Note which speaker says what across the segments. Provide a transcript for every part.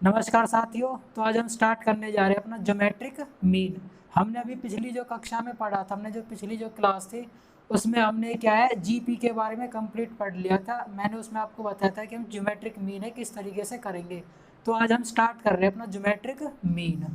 Speaker 1: नमस्कार साथियों। तो आज हम स्टार्ट करने जा रहे हैं अपना ज्योमेट्रिक मीन। हमने अभी पिछली जो कक्षा में पढ़ा था, हमने जो पिछली जो क्लास थी उसमें हमने क्या है जीपी के बारे में कंप्लीट पढ़ लिया था। मैंने उसमें आपको बताया था कि हम ज्योमेट्रिक मीन है किस तरीके से करेंगे। तो आज हम स्टार्ट कर रहे हैं अपना ज्योमेट्रिक मीन।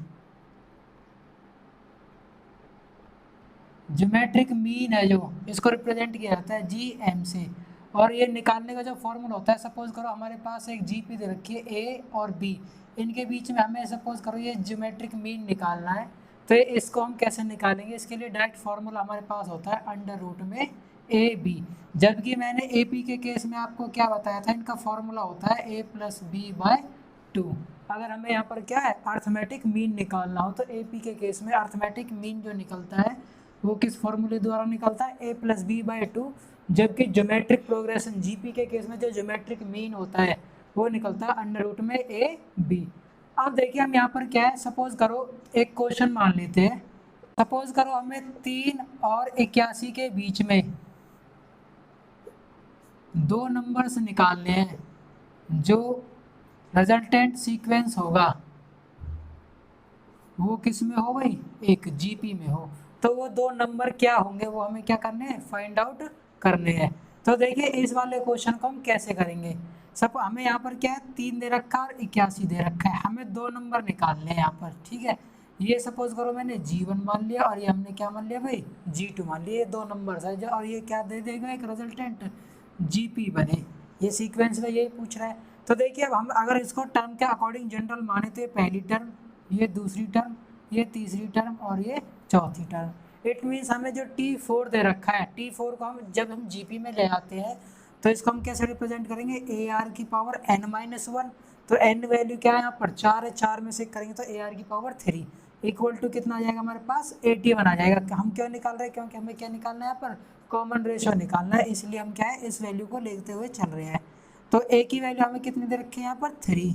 Speaker 1: ज्योमेट्रिक मीन है जो इसको रिप्रेजेंट किया जाता है जी एम से। और ये निकालने का जो फॉर्मूला होता है, सपोज करो हमारे पास एक जीपी दे रखी है ए और बी, इनके बीच में हमें सपोज करो ये ज्योमेट्रिक मीन निकालना है। तो इसको हम कैसे निकालेंगे, इसके लिए डायरेक्ट फार्मूला हमारे पास होता है अंडर रूट में ए बी। जबकि मैंने ए पी के केस में आपको क्या बताया था, इनका फॉर्मूला होता है ए प्लस बी बाय टू। अगर हमें यहाँ पर क्या है अर्थमेटिक मीन निकालना हो तो ए पी के केस में अर्थमेटिक मीन जो निकलता है वो किस फॉर्मूले द्वारा निकलता है, ए प्लस बी बाई टू। जबकि ज्योमेट्रिक प्रोग्रेशन जीपी के केस में जो ज्योमेट्रिक मीन होता है वो निकलता है अंडर रूट में ए बी। अब देखिए हम यहाँ पर क्या है, सपोज करो एक क्वेश्चन मान लेते हैं। सपोज करो हमें 3 और 81 के बीच में दो नंबर्स निकालने हैं। जो रिजल्टेंट सीक्वेंस होगा वो किस में हो भाई, एक जीपी में हो। तो वो दो नंबर क्या होंगे वो हमें क्या करने हैं, फाइंड आउट करने हैं। तो देखिए इस वाले क्वेश्चन को हम कैसे करेंगे। सब हमें यहाँ पर क्या है 3 दे रखा है और 81 दे रखा है, हमें दो नंबर निकालने हैं यहाँ पर। ठीक है, ये सपोज करो मैंने G1 मान लिया और ये हमने क्या मान लिया भाई G2 मान लिया। ये दो नंबर है और ये क्या दे देगा, एक रिजल्टेंट जीपी बने। ये सीक्वेंस में यही पूछ रहा है। तो देखिए अब हम अगर इसको टर्म के अकॉर्डिंग जनरल माने तो ये पहली टर्म, ये दूसरी टर्म, ये तीसरी टर्म और ये चौथी टर्म। इट मीन्स हमें जो T4 दे रखा है, T4 को हम जब हम जीपी में ले आते हैं तो इसको हम कैसे रिप्रेजेंट करेंगे, ए आर की पावर n-1। तो n वैल्यू क्या है यहाँ पर 4 है, 4 में से करेंगे तो ए आर की पावर 3 इक्वल टू कितना आ जाएगा हमारे पास 81 आ जाएगा। हम क्यों निकाल रहे हैं, क्योंकि हमें क्या निकालना है यहाँ पर कॉमन रेशियो निकालना है, इसलिए हम क्या है इस वैल्यू को लेते हुए चल रहे हैं। तो ए की वैल्यू हमें कितनी दे रखी है यहाँ पर 3,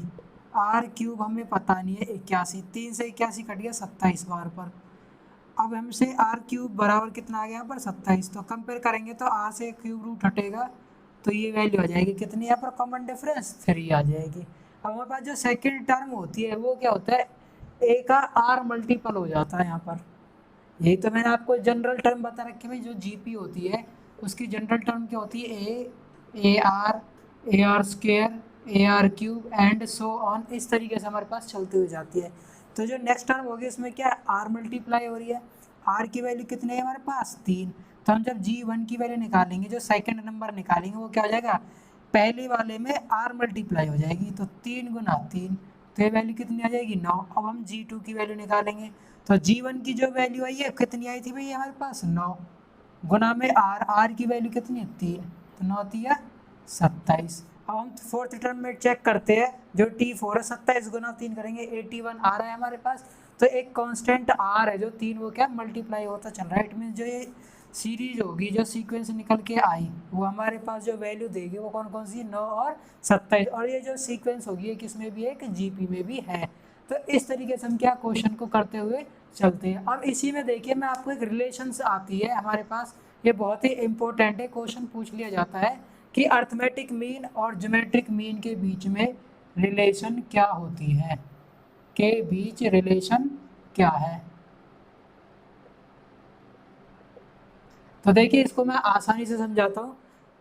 Speaker 1: आर क्यूब हमें पता नहीं है 81, 3 से 81 कट गया 27 बार पर। अब हमसे आर क्यूब बराबर कितना आ गया यहाँ पर 27। तो कंपेयर करेंगे तो आर से क्यूब रूट हटेगा तो ये वैल्यू आ जाएगी कितनी, यहाँ पर कॉमन डिफरेंस 3 आ जाएगी। अब हमारे पास जो सेकेंड टर्म होती है वो क्या होता है, ए का आर मल्टीपल हो जाता है यहाँ पर। यही तो मैंने आपको जनरल टर्म बता रखी है भाई, जो जीपी होती है उसकी जनरल टर्म क्या होती है, A R square, A R cube and so on, इस तरीके से हमारे पास चलती हुई जाती है। तो जो नेक्स्ट टर्म होगी उसमें क्या आर मल्टीप्लाई हो रही है, आर की वैल्यू कितनी है हमारे पास 3। तो हम जब G1 की वैल्यू निकालेंगे, जो सेकंड नंबर निकालेंगे वो क्या हो जाएगा, पहले वाले में आर मल्टीप्लाई हो जाएगी तो 3 गुना 3, तो ये वैल्यू कितनी आ जाएगी 9। अब हम G2 की वैल्यू निकालेंगे तो G1 की जो वैल्यू आई है कितनी आई थी भाई हमारे पास 9 गुना में आर, आर की वैल्यू कितनी है 3, तो 9 तिया 27। अब हम फोर्थ टर्म में चेक करते हैं, जो T4 है 27 गुना 3 करेंगे 81 आ रहा है हमारे पास। तो एक कांस्टेंट आर है जो 3 वो क्या मल्टीप्लाई होता चल रहा है। इट मीन जो ये सीरीज होगी, जो सीक्वेंस निकल के आई वो हमारे पास जो वैल्यू देगी वो कौन कौन सी 9 और 27। और ये जो सीक्वेंस होगी ये किसमें भी है, एक जीपी में भी है। तो इस तरीके से हम क्या क्वेश्चन को करते हुए चलते हैं। अब इसी में देखिए मैं आपको एक रिलेशंस आती है हमारे पास, ये बहुत ही इंपॉर्टेंट है, क्वेश्चन पूछ लिया जाता है कि अर्थमेटिक मीन और ज्योमेट्रिक मीन के बीच में रिलेशन क्या होती है, के बीच रिलेशन क्या है। तो देखिए इसको मैं आसानी से समझाता हूँ।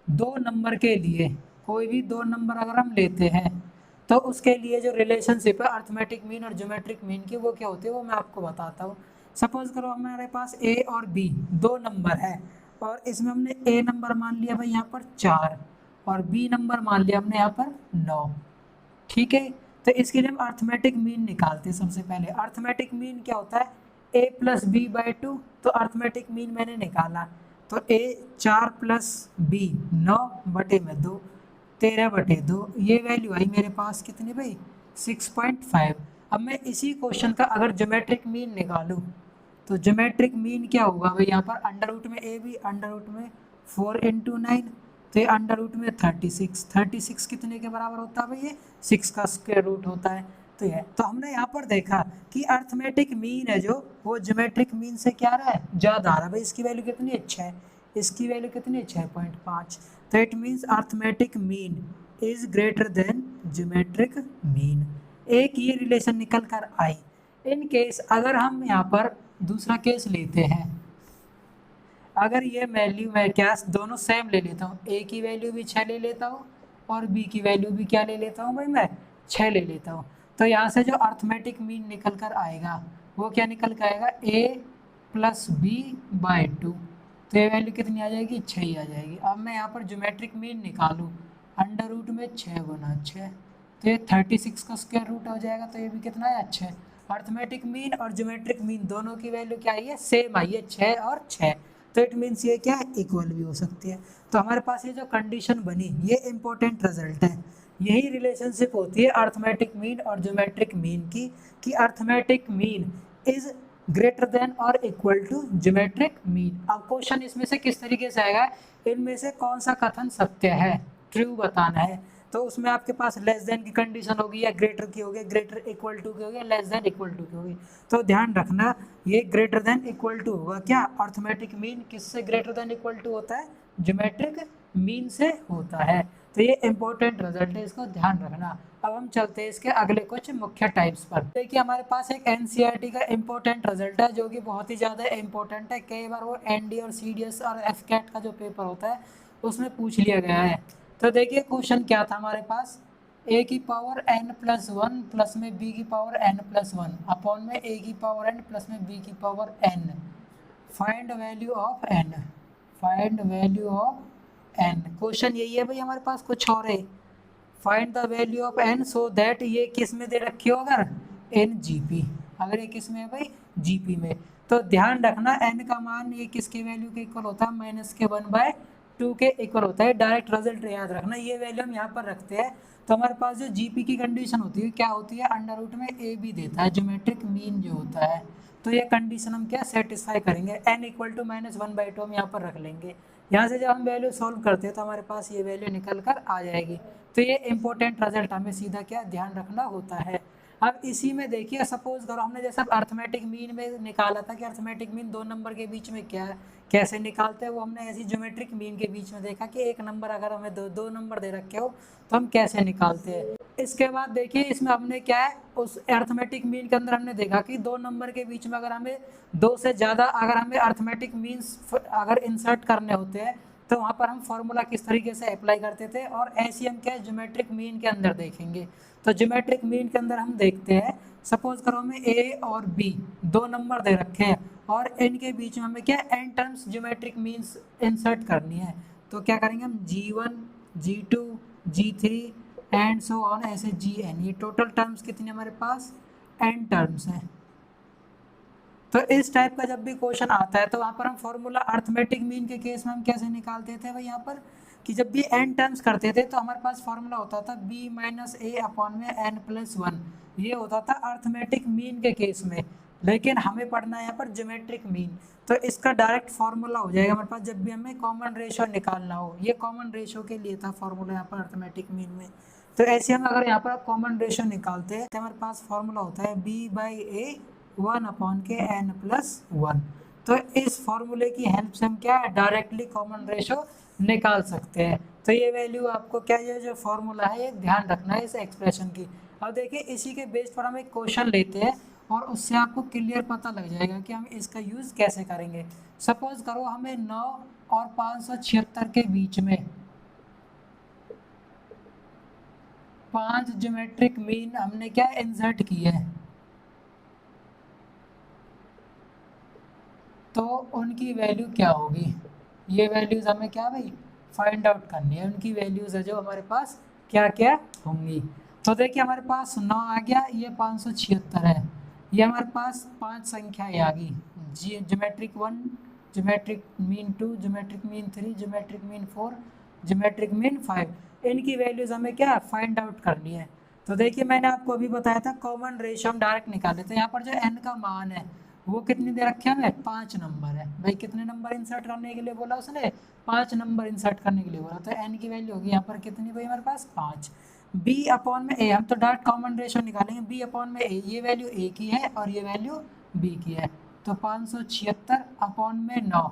Speaker 1: दो नंबर के लिए, कोई भी दो नंबर अगर हम लेते हैं तो उसके लिए जो रिलेशनशिप है अर्थमेटिक मीन और ज्योमेट्रिक मीन की वो क्या होती है वो मैं आपको बताता हूँ। सपोज करो हमारे पास ए और बी दो नंबर है और इसमें हमने ए नंबर मान लिया भाई यहाँ पर 4 और बी नंबर मान लिया हमने यहाँ पर 9। ठीक है, तो इसके लिए हम अर्थमेटिक मीन निकालते हैं। सबसे पहले अर्थमेटिक मीन क्या होता है, ए प्लस बी बाई 2। तो अर्थमेटिक मीन मैंने निकाला तो ए 4 प्लस बी 9 बटे में 2 13 बटे 2, ये वैल्यू आई मेरे पास कितनी भाई 6.5। अब मैं इसी क्वेश्चन का अगर ज्योमेट्रिक मीन निकालूं तो ज्योमेट्रिक मीन क्या होगा भाई, यहाँ पर अंडर रूट में ए बी, अंडर रूट में 4 इंटू 9, तो ये अंडर रूट में 36, 36 कितने के बराबर होता है भाई, ये 6 का स्क्वायर रूट होता है। तो ये तो हमने यहाँ पर देखा कि अर्थमेटिक मीन है जो वो ज्योमेट्रिक मीन से क्या रहा है ज़्यादा आ रहा है भाई। इसकी वैल्यू कितनी है 6, इसकी वैल्यू कितनी है 6.5। तो it means arithmetic mean is greater then geometric mean. एक ये रिलेशन निकल कर आई। इन केस अगर हम यहाँ पर दूसरा केस लेते हैं, अगर ये वैल्यू मैं क्या दोनों सेम ले लेता हूँ, ए की वैल्यू भी 6 ले लेता हूँ और बी की वैल्यू भी क्या ले लेता हूँ भाई, मैं 6 ले लेता हूँ, तो यहाँ से जो अर्थमेटिक मीन निकल कर आएगा वो क्या निकल कर आएगा, a प्लस बी बाई 2। तो ये वैल्यू कितनी आ जाएगी, 6 ही आ जाएगी। अब मैं यहाँ पर ज्योमेट्रिक मीन निकालूँ, अंडर रूट में 6 गुना 6, तो ये 36 का स्क्वायर रूट हो जाएगा, तो ये भी कितना है, 6। अर्थमेटिक मीन और ज्योमेट्रिक मीन दोनों की वैल्यू क्या आई है, सेम आई है, 6 और 6। तो इट मीन्स ये क्या है, इक्वल भी हो सकती है। तो हमारे पास ये जो कंडीशन बनी, ये इंपॉर्टेंट रिजल्ट है। यही रिलेशनशिप होती है अर्थमेटिक मीन और ज्योमेट्रिक मीन की, कि arithmetic mean is greater then और इक्वल टू ज्योमेट्रिक मीन। अब क्वेश्चन इसमें से किस तरीके से आएगा, इनमें से कौन सा कथन सत्य है, ट्रू बताना है। तो उसमें आपके पास लेस देन की कंडीशन होगी या ग्रेटर की होगी, ग्रेटर इक्वल टू की होगी, लेस देन इक्वल टू की होगी। तो ध्यान रखना ये ग्रेटर देन इक्वल टू होगा। क्या अर्थमेटिक मीन किससे ग्रेटर देन इक्वल टू होता है, ज्योमेट्रिक मीन से होता है। तो ये इंपॉर्टेंट रिजल्ट है, इसको ध्यान रखना। अब हम चलते हैं इसके अगले कुछ मुख्य टाइप्स पर। देखिए हमारे पास एक एनसीईआरटी का इंपॉर्टेंट रिजल्ट है जो कि बहुत ही ज़्यादा इंपॉर्टेंट है। कई बार वो एनडी और सीडीएस और एफकेट का जो पेपर होता है उसमें पूछ लिया गया है। तो देखिए क्वेश्चन क्या था हमारे पास, a की पावर n प्लस 1 प्लस में b की पावर n प्लस 1 अपॉन में a की पावर n प्लस में b की power n, find value of n, find value of n। Question यही है भाई, हमारे पास कुछ और है। Find the value of n so that, ये किस में दे रखी हो अगर, इन जीपी, अगर ये किस में है भाई, जीपी में। तो ध्यान रखना n का मान ये किसके वैल्यू के इक्वल होता है, माइनस के 1/2 के इक्वल होता है। डायरेक्ट रिजल्ट याद रखना, ये वैल्यू हम यहाँ पर रखते हैं। तो हमारे पास जो जीपी की कंडीशन होती है क्या होती है, अंडर रूट में ए भी देता है, ज्योमेट्रिक मीन जो होता है। तो ये कंडीशन हम क्या सेटिस्फाई करेंगे, n इक्वल टू माइनस 1/2 हम यहाँ पर रख लेंगे। यहाँ से जब हम वैल्यू सॉल्व करते हैं तो हमारे पास ये वैल्यू निकल कर आ जाएगी। तो ये इंपॉर्टेंट रिजल्ट हमें सीधा क्या ध्यान रखना होता है। अब इसी में देखिए सपोज करो हमने जैसा अर्थमेटिक मीन में निकाला था कि अर्थमेटिक मीन 2 नंबर के बीच में क्या है, कैसे निकालते हैं, वो हमने ऐसी ज्योमेट्रिक मीन के बीच में देखा कि एक नंबर अगर हमें दो नंबर दे रखे हो तो हम कैसे निकालते हैं। इसके बाद देखिए इसमें हमने क्या है, उस अर्थमेटिक मीन के अंदर हमने देखा कि 2 नंबर के बीच में अगर हमें 2 से ज़्यादा अगर हमें अर्थमेटिक मीन्स अगर इंसर्ट करने होते हैं तो वहाँ पर हम फॉर्मूला किस तरीके से अप्लाई करते थे, और ऐसे हम क्या ज्योमेट्रिक मीन के अंदर देखेंगे। तो ज्योमेट्रिक मीन के अंदर हम देखते हैं, सपोज करो हमें ए और बी 2 नंबर दे रखे हैं और इनके बीच में हमें क्या n terms geometric means insert करनी है। तो क्या करेंगे हम G1 G2 G3 and so on ऐसे Gn, ये टोटल टर्म्स कितने हमारे पास, n टर्म्स हैं। तो इस टाइप का जब भी क्वेश्चन आता है तो वहाँ पर हम फॉर्मूला अर्थमेटिक मीन के केस में हम कैसे निकालते थे भाई, यहाँ पर कि जब भी n टर्म्स करते थे तो हमारे पास फॉर्मूला होता था b माइनस ए अपॉन में n प्लस 1, ये होता था अर्थमेटिक मीन के केस में। लेकिन हमें पढ़ना है यहाँ पर ज्योमेट्रिक मीन, तो इसका डायरेक्ट फार्मूला हो जाएगा हमारे पास जब भी हमें कॉमन रेशो निकालना हो। ये कॉमन रेशो के लिए था फार्मूला यहाँ पर अर्थमेटिक मीन में। तो ऐसे हम अगर यहाँ पर आप कॉमन रेशो निकालते हैं तो हमारे पास फार्मूला होता है b/a 1 अपॉन के n प्लस 1। तो इस फार्मूले की हेल्प से हम क्या डायरेक्टली कॉमन रेशो निकाल सकते हैं। तो ये वैल्यू आपको क्या, ये जो फार्मूला है ये ध्यान रखना है इस एक्सप्रेशन की। अब देखिए इसी के बेस पर हम एक क्वेश्चन लेते हैं और उससे आपको क्लियर पता लग जाएगा कि हम इसका यूज़ कैसे करेंगे। सपोज करो हमें 9 और 576 के बीच में 5 ज्योमेट्रिक मीन हमने क्या इंसर्ट किए हैं, तो उनकी वैल्यू क्या होगी। ये वैल्यूज़ हमें क्या भाई फाइंड आउट करनी है, उनकी वैल्यूज़ है जो हमारे पास क्या क्या होंगी। तो देखिए हमारे पास 9 आ गया, ये 576 है, ये हमारे पास 5 संख्याएँ आ गई, geometric 1, geometric mean 2, geometric mean 3, geometric mean 4, geometric mean 5। इनकी वैल्यूज़ हमें क्या फाइंड आउट करनी है। तो देखिए मैंने आपको अभी बताया था कॉमन रेशो हम डायरेक्ट निकाले थे। यहाँ पर जो n का मान है वो कितनी दे रखे हमें, 5 नंबर है भाई। कितने नंबर इंसर्ट करने के लिए बोला उसने, 5 नंबर इंसर्ट करने के लिए बोला। तो n की वैल्यू होगी यहाँ पर कितनी भाई हमारे पास 5। b अपॉन में a, हम तो डायरेक्ट कॉमन रेशो निकालेंगे, b अपॉन में a, ये वैल्यू a की है और ये वैल्यू b की है। तो 576 अपॉन में 9,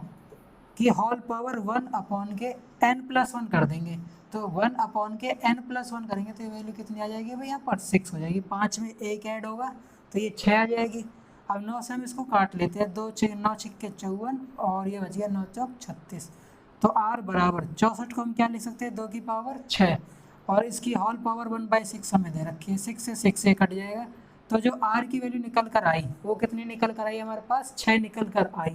Speaker 1: कि होल पावर 1/n+1 कर देंगे, तो 1/n+1 करेंगे तो ये वैल्यू कितनी आ जाएगी भाई यहाँ पर 6 हो जाएगी। 5 में 1 ऐड होगा तो ये 6 आ जाएगी। अब 9 से हम इसको काट लेते हैं, 9 छिक्के 54 और ये बच गया 9 चौक 36। तो r बराबर 64 को हम क्या लिख सकते हैं 2 की पावर 6 और इसकी होल पावर 1/6 हमें दे रखी है। 6 से 6 से कट जाएगा तो जो r की वैल्यू निकल कर आई वो कितनी निकल कर आई हमारे पास 6 निकल कर आई।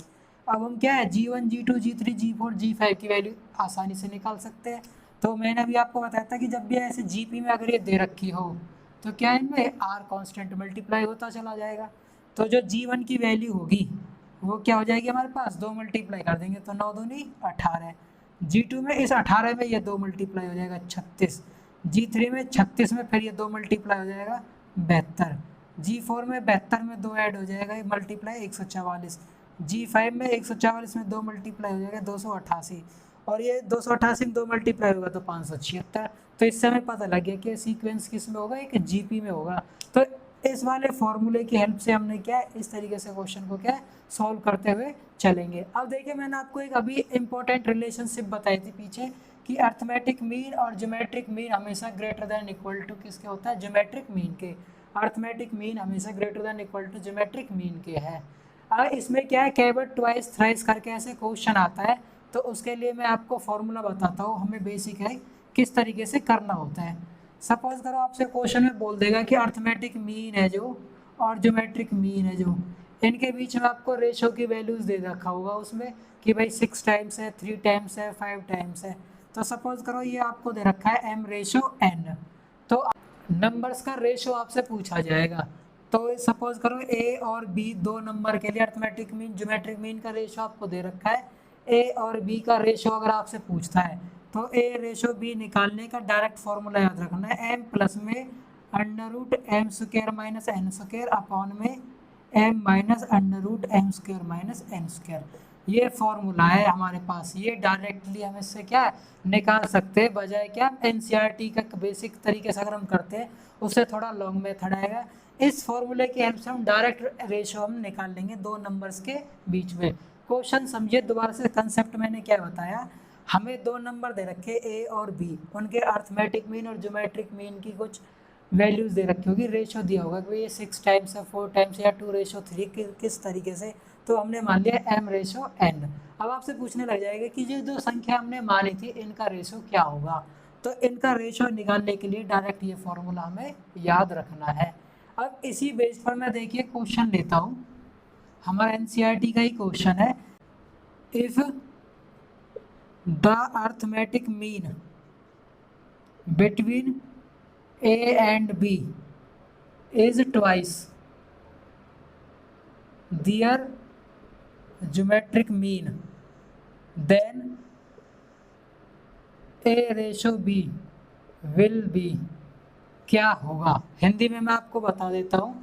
Speaker 1: अब हम क्या है G1 G2 G3 G4 G5 की वैल्यू आसानी से निकाल सकते हैं। तो मैंने अभी आपको बताया था कि जब भी ऐसे GP में अगर ये दे रखी हो तो क्या इनमें r कांस्टेंट मल्टीप्लाई होता चला जाएगा। तो जो G1 की वैल्यू होगी वो क्या हो जाएगी हमारे पास 2 मल्टीप्लाई कर देंगे तो 9 दूनी 18। G2 में इस 18 में ये 2 मल्टीप्लाई हो जाएगा 36। G3 में 36 में फिर ये 2 मल्टीप्लाई हो जाएगा 72। G4 में 72 में 2 ऐड हो जाएगा ये मल्टीप्लाई 144। G5 में 144 में 2 मल्टीप्लाई हो जाएगा 288 और ये 288 में 2 मल्टीप्लाई होगा तो 576। तो इससे हमें पता लग गया कि सीक्वेंस किस में होगा, एक GP में होगा। तो इस वाले फॉर्मूले की हेल्प से हमने क्या है इस तरीके से क्वेश्चन को क्या है सॉल्व करते हुए चलेंगे। अब देखिए मैंने आपको एक अभी इंपॉर्टेंट रिलेशनशिप बताई थी पीछे कि अर्थमेटिक मीन और ज्योमेट्रिक मीन हमेशा ग्रेटर देन इक्वल टू किसके होता है ज्योमेट्रिक मीन के। अर्थमेटिक मीन हमेशा greater than equal to geometric mean के है। अब इसमें क्या है कई बार ट्वाइस थ्राइस करके ऐसे क्वेश्चन आता है तो उसके लिए मैं आपको फॉर्मूला बताता हूँ, हमें बेसिक है किस तरीके से करना होता है। सपोज करो आपसे क्वेश्चन में बोल देगा कि अर्थमेटिक मीन है जो और ज्योमेट्रिक मीन है जो, इनके बीच में आपको रेशो की वैल्यूज दे रखा होगा उसमें कि भाई 6 टाइम्स है 3 टाइम्स है 5 टाइम्स है। तो सपोज करो ये आपको दे रखा है m/n, तो नंबर्स का रेशो आपसे पूछा जाएगा। तो सपोज करो a और b दो नंबर के लिए अर्थमेटिक मीन ज्योमेट्रिक मीन का रेशो आपको दे रखा है। a और b का रेशो अगर आपसे पूछता है तो a/b निकालने का डायरेक्ट फॉर्मूला याद रखना है m प्लस में √m² माइनस n² अपॉन में m minus √m² minus n²। ये फॉर्मूला है हमारे पास, ये डायरेक्टली हम इससे क्या निकाल सकते हैं, बजाय क्या NCERT का बेसिक तरीके से अगर हम करते हैं उससे थोड़ा लॉन्ग मेथड आएगा। इस फॉर्मूले की हेल्प से हम डायरेक्ट रेशो हम निकाल लेंगे दो नंबर्स के बीच में। क्वेश्चन समझिए दोबारा से, कंसेप्ट मैंने क्या बताया, हमें दो नंबर दे रखे ए और बी, उनके अर्थमेटिक मीन और ज्योमेट्रिक मीन की कुछ वैल्यूज दे रखी होगी, रेशो दिया होगा कि ये 6 टाइम्स है 4 टाइम्स या 2/3 किस तरीके से। तो हमने मान लिया m/n। अब आपसे पूछने लग जाएगा कि जो दो संख्या हमने मानी थी इनका रेशो क्या होगा। तो इनका रेशो निकालने के लिए डायरेक्ट ये फॉर्मूला हमें याद रखना है। अब इसी बेस पर मैं देखिए क्वेश्चन लेता हूँ, हमारा NCERT का ही क्वेश्चन है। If the arithmetic mean between A and B is twice their geometric mean, then A/B will be क्या होगा। हिंदी में मैं आपको बता देता हूँ,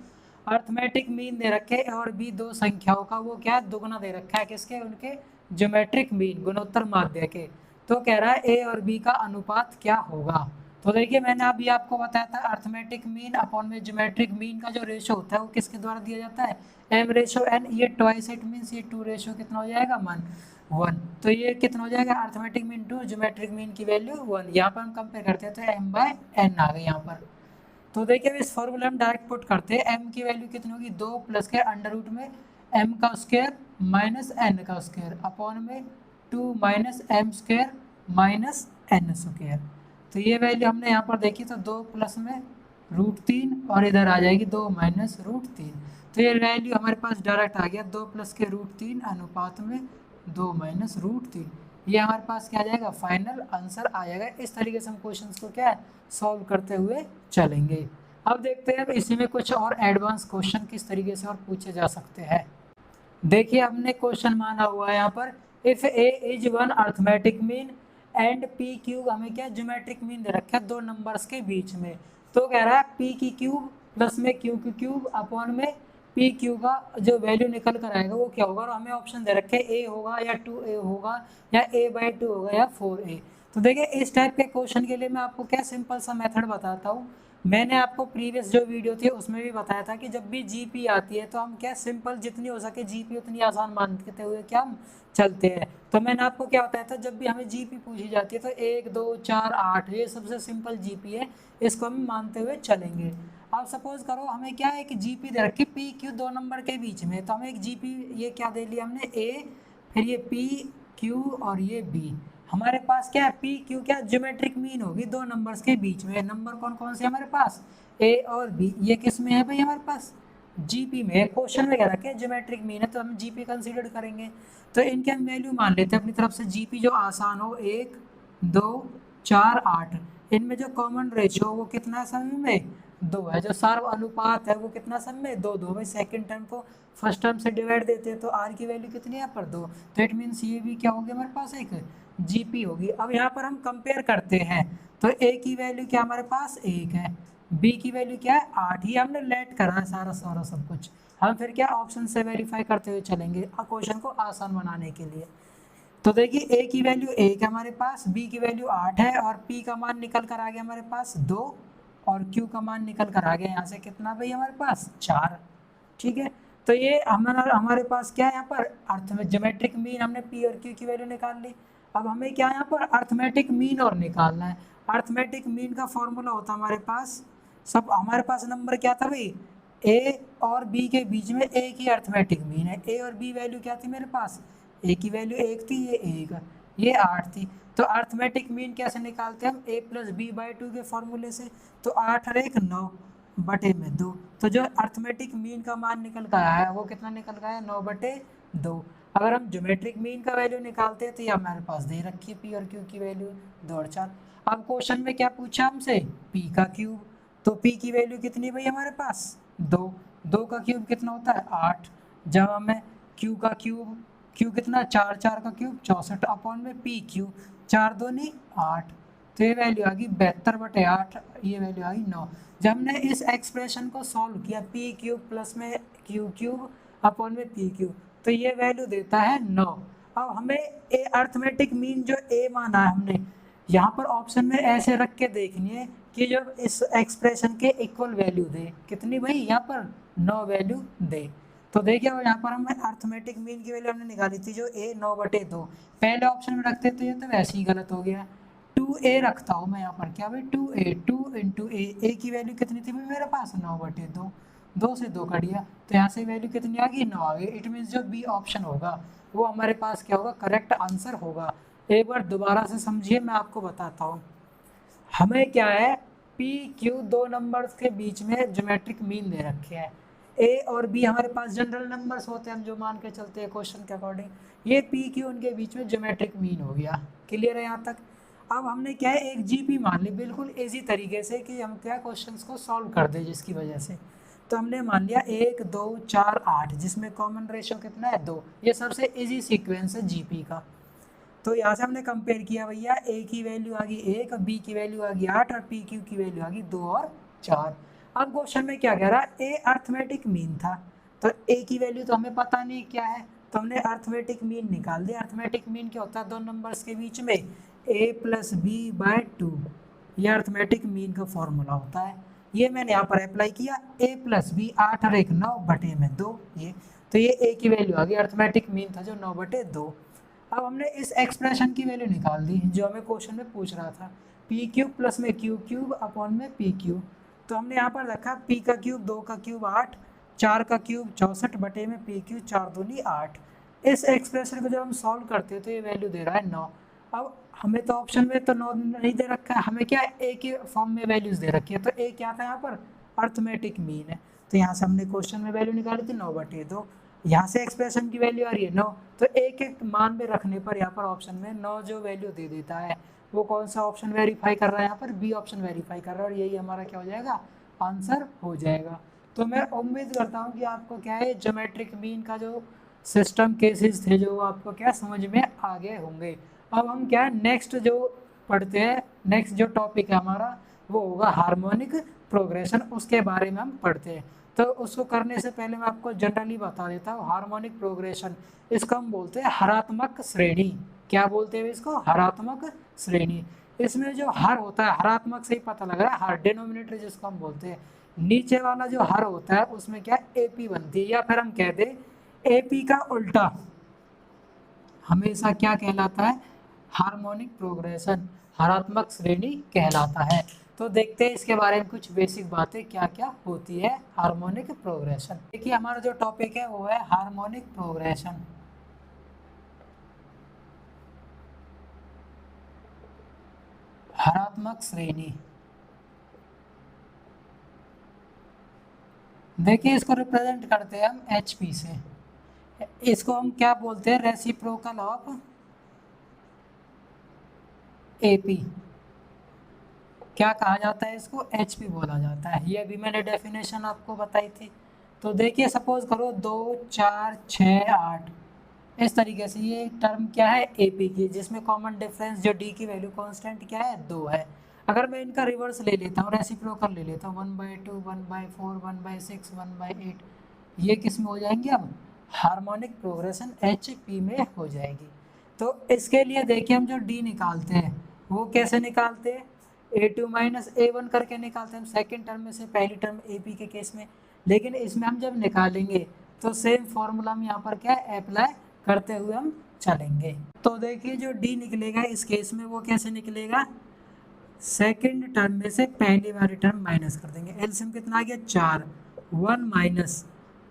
Speaker 1: अर्थमेटिक मीन दे रखे A और B दो संख्याओं का वो क्या दुगना दे रखा है किसके, उनके ज्योमेट्रिक मीन गुणोत्तर माध्य के। तो कह रहा है A और B का अनुपात क्या होगा। तो देखिए मैंने अभी आपको बताया था अर्थमेटिक मीन अपॉन में ज्योमेट्रिक मीन का जो रेशो होता है वो किसके द्वारा दिया जाता है m/n। ये ट्वाइस इट मीन्स ये 2 रेशो कितना हो जाएगा 1। तो ये कितना हो जाएगा अर्थमेटिक मीन 2 ज्योमेट्रिक मीन की वैल्यू 1। यहाँ पर हम कंपेयर करते हैं तो m/n आ गई यहाँ पर। तो देखिए इस फॉर्मूला में डायरेक्ट पुट करते हैं, m की वैल्यू कितनी होगी 2 प्लस के अंडर रूट में m² माइनस n² अपॉन में 2 माइनस m² माइनस n²। तो ये वैल्यू हमने यहाँ पर देखी तो 2 प्लस में √3 और इधर आ जाएगी 2 माइनस √3। तो ये वैल्यू हमारे पास डायरेक्ट आ गया 2 प्लस के √3 अनुपात में 2 माइनस √3। ये हमारे पास क्या आ जाएगा फाइनल आंसर आ जाएगा। इस तरीके से हम क्वेश्चंस को क्या है सॉल्व करते हुए चलेंगे। अब देखते हैं अब इसी में कुछ और एडवांस क्वेश्चन किस तरीके से और पूछे जा सकते हैं। देखिए हमने क्वेश्चन माना हुआ है यहाँ पर, if A is one arithmetic mean and p³ हमें क्या ज्योमेट्रिक मीन दे रखा है दो नंबर्स के बीच में। तो कह रहा है p³ प्लस में q³ अपॉन में p³ का जो वैल्यू निकल कर आएगा वो क्या होगा, और हमें ऑप्शन दे रखे a होगा या 2a होगा या a/2 होगा या 4a। तो देखिए इस टाइप के क्वेश्चन के लिए मैं आपको क्या सिंपल सा मेथड बताता हूँ। मैंने आपको प्रीवियस जो वीडियो थी उसमें भी बताया था कि जब भी जीपी आती है तो हम क्या सिंपल जितनी हो सके जीपी उतनी आसान मानते हुए क्या हम चलते हैं। तो मैंने आपको क्या बताया था, जब भी हमें जीपी पूछी जाती है तो 1 2 4 8 ये सबसे सिंपल जीपी है, इसको हम मानते हुए चलेंगे। अब सपोज करो हमें क्या है, एक जीपी दे रखी पी क्यू दो नंबर के बीच में, तो हमें एक जीपी ये क्या दे लिया हमने ए, फिर ये पी क्यू और ये बी। हमारे पास क्या है पी क्यू क्या ज्योमेट्रिक मीन होगी दो नंबर्स के बीच में। नंबर कौन कौन से हमारे पास ए और बी, ये किस में है भाई हमारे पास जीपी में। क्वेश्चन में कह रखा है ज्योमेट्रिक मीन है तो हम जीपी कंसीडर करेंगे। तो इनके हम वैल्यू मान लेते हैं अपनी तरफ से, जीपी जो आसान हो 1 2 4 8। इनमें जो कॉमन रेशियो वो कितना समय में 2 है, जो सार्व अनुपात है वो कितना समय में 2 2। भाई सेकंड टर्म को फर्स्ट टर्म से डिवाइड देते हैं तो आर की वैल्यू कितनी है पर 2। तो इट मीन्स ये भी क्या होगी हमारे पास एक जीपी होगी। अब यहाँ पर हम कंपेयर करते हैं तो ए की वैल्यू क्या हमारे पास 1 है, बी की वैल्यू क्या है 8। ये हमने लेट करा है सारा सारा सब कुछ। हम फिर क्या ऑप्शन से वेरीफाई करते हुए चलेंगे क्वेश्चन को आसान बनाने के लिए। तो देखिए ए की वैल्यू 1 है हमारे पास, बी की वैल्यू 8 है और पी का मान निकल कर आ गया हमारे पास 2 और क्यू का मान निकल कर आ गया यहाँ से कितना भाई हमारे पास 4। ठीक है, तो ये हमारे पास क्या है यहाँ पर अर्थ में ज्योमेट्रिक मीन हमने पी और क्यू की वैल्यू निकाल ली। अब हमें क्या यहाँ पर अर्थमेटिक मीन और निकालना है। अर्थमेटिक मीन का फॉर्मूला होता है हमारे पास, सब हमारे पास नंबर क्या था भाई ए और बी के बीच में एक ही अर्थमेटिक मीन है। ए और बी वैल्यू क्या थी मेरे पास, ए की वैल्यू 1 थी, ये 1 ये 8 थी। तो अर्थमेटिक मीन कैसे निकालते हैं हम, ए प्लस बी बाई 2 के फॉर्मूले से। तो 8 और 1 9 बटे में 2। तो जो अर्थमेटिक मीन का मान निकल कर आया है वो कितना निकल कर आया 9 बटे 2। अगर हम ज्योमेट्रिक मीन का वैल्यू निकालते हैं तो ये हमारे पास दे रखी है पी और क्यू की वैल्यू 2 और 4। अब क्वेश्चन में क्या पूछा हमसे, पी का क्यूब। तो पी की वैल्यू कितनी भाई हमारे पास 2, 2 का क्यूब कितना होता है 8। जब हमें क्यू का क्यूब, क्यू कितना 4, 4 का क्यूब 64 अपॉन में पी क्यू 4 2 नहीं 8। तो ये वैल्यू आ गई 72 बटे 8, ये वैल्यू आ गई 9। जब हमने इस एक्सप्रेशन को सॉल्व किया पी क्यूब प्लस में क्यू क्यूब अपॉन में पी क्यूब, तो ये वैल्यू देता है 9। अब हमें ए अर्थमेटिक मीन जो ए माना है हमने यहाँ पर ऑप्शन में ऐसे रख के देखनी है कि जब इस एक्सप्रेशन के इक्वल वैल्यू दे, कितनी भाई यहाँ पर 9 वैल्यू दे। तो देखिए यहाँ पर हम अर्थमेटिक मीन की वैल्यू हमने निकाली थी जो ए 9 बटे 2 पहले ऑप्शन में रखते तो ये तो वैसे ही गलत हो गया। 2a रखता हूँ मैं यहाँ पर, क्या भाई 2a 2 इंटू ए की वैल्यू कितनी थी भाई मेरे पास 9 बटे 2, 2 से 2 कट गया तो यहाँ से वैल्यू कितनी आ गई 9 आ गई। इट मीन्स जो बी ऑप्शन होगा वो हमारे पास क्या होगा करेक्ट आंसर होगा। एक बार दोबारा से समझिए मैं आपको बताता हूँ। हमें क्या है पी क्यू दो नंबर्स के बीच में ज्योमेट्रिक मीन दे रखे हैं। ए और बी हमारे पास जनरल नंबर्स होते हैं हम जो मान के चलते हैं क्वेश्चन के अकॉर्डिंग। ये पी क्यू उनके बीच में ज्योमेट्रिक मीन हो गया। क्लियर है यहाँ तक। अब हमने क्या है एक जीपी मान ली बिल्कुल इजी तरीके से कि हम क्या क्वेश्चंस को सॉल्व कर दें जिसकी वजह से। तो हमने मान लिया 1 2 4 8 जिसमें कॉमन रेशियो कितना है 2। ये सबसे इजी सीक्वेंस है जीपी का। तो यहाँ से हमने कंपेयर किया भैया ए की वैल्यू आ गई 1, बी की वैल्यू आ गई 8 और पी क्यू की वैल्यू आ गई 2 और 4। अब क्वेश्चन में क्या कह रहा है ए अर्थमेटिक मीन था, तो ए की वैल्यू तो हमें पता नहीं क्या है तो हमने अर्थमेटिक मीन निकाल दिया। अर्थमेटिक मीन क्या होता है दो नंबर्स के बीच में ए प्लस बी बाय 2, ये अर्थमेटिक मीन का फॉर्मूला होता है। ये मैंने यहाँ पर अप्लाई किया ए प्लस बी 8 और 1 9 बटे में 2 ये। तो ये ए की वैल्यू आ गई, अर्थमेटिक मीन था जो 9 बटे 2। अब हमने इस एक्सप्रेशन की वैल्यू निकाल दी जो हमें क्वेश्चन में पूछ रहा था पी क्यूब प्लस में क्यू क्यूब अपॉन में पी क्यूब। तो हमने यहाँ पर रखा पी का क्यूब 2 का क्यूब 8, 4 का क्यूब 64 बटे में पी क्यूब 4 दूनी 8। इस एक्सप्रेशन को जब हम सॉल्व करते हैं तो ये वैल्यू दे रहा है 9। अब हमें तो ऑप्शन में तो 9 नहीं दे रखा है, हमें क्या ए के फॉर्म में वैल्यूज दे रखी है। तो ए क्या था यहाँ पर अर्थमेटिक मीन है, तो यहाँ से हमने क्वेश्चन में वैल्यू निकाली थी 9 बटे 2। यहाँ से एक्सप्रेशन की वैल्यू आ रही है 9, तो एक एक मान में रखने पर यहाँ पर ऑप्शन में 9 जो वैल्यू दे देता है वो कौन सा ऑप्शन वेरीफाई कर रहा है, यहाँ पर बी ऑप्शन वेरीफाई कर रहा है और यही हमारा क्या हो जाएगा आंसर हो जाएगा। तो मैं उम्मीद करता हूँ कि आपको क्या है ज्योमेट्रिक मीन का जो सिस्टम केसेस थे जो आपको क्या समझ में आ गए होंगे। अब हम क्या है नेक्स्ट जो पढ़ते हैं, नेक्स्ट जो टॉपिक है हमारा वो होगा हार्मोनिक प्रोग्रेशन, उसके बारे में हम पढ़ते हैं। तो उसको करने से पहले मैं आपको जनरली बता देता हूँ हार्मोनिक प्रोग्रेशन इसको हम बोलते हैं हरात्मक श्रेणी। क्या बोलते हैं इसको, हरात्मक श्रेणी। इसमें जो हर होता है, हरात्मक से ही पता लग रहा है, हर डिनोमिनेटर जिसको हम बोलते हैं, नीचे वाला जो हर होता है उसमें क्या एपी बनती है, या फिर हम कह दें एपी का उल्टा हमेशा क्या कहलाता है, हार्मोनिक प्रोग्रेशन, हरात्मक श्रेणी कहलाता है। तो देखते हैं इसके बारे में कुछ बेसिक बातें क्या क्या होती है हार्मोनिक प्रोग्रेशन। देखिए हमारा जो टॉपिक है वो है हार्मोनिक प्रोग्रेशन। हरात्मक श्रेणी, देखिए इसको रिप्रेजेंट करते हैं हम HP से, इसको हम क्या बोलते हैं, रेसिप्रोकल ऑफ AP। क्या कहा जाता है इसको, HP बोला जाता है। ये भी मैंने डेफिनेशन आपको बताई थी। तो देखिए सपोज करो 2 4 6 8 इस तरीके से ये टर्म क्या है AP की, जिसमें कॉमन डिफरेंस जो D की वैल्यू कांस्टेंट क्या है 2 है। अगर मैं इनका रिवर्स ले लेता हूँ, रेसिप्रोकल ले लेता हूँ, 1/2 1/4 1/6 1/8, ये किस में हो जाएंगे, अब हार्मोनिक प्रोग्रेशन HP में हो जाएगी। तो इसके लिए देखिए हम जो D निकालते हैं वो कैसे निकालते हैं, A2 माइनस A1 करके निकालते हैं हम सेकेंड टर्म में से पहली टर्म AP के केस में। लेकिन इसमें हम जब निकालेंगे तो सेम फॉर्मूला हम यहाँ पर क्या अप्लाई करते हुए हम चलेंगे। तो देखिए जो D निकलेगा इस केस में वो कैसे निकलेगा, सेकेंड टर्म में से पहली वाली टर्म माइनस कर देंगे, एलसीएम कितना आ गया 4, 1 माइनस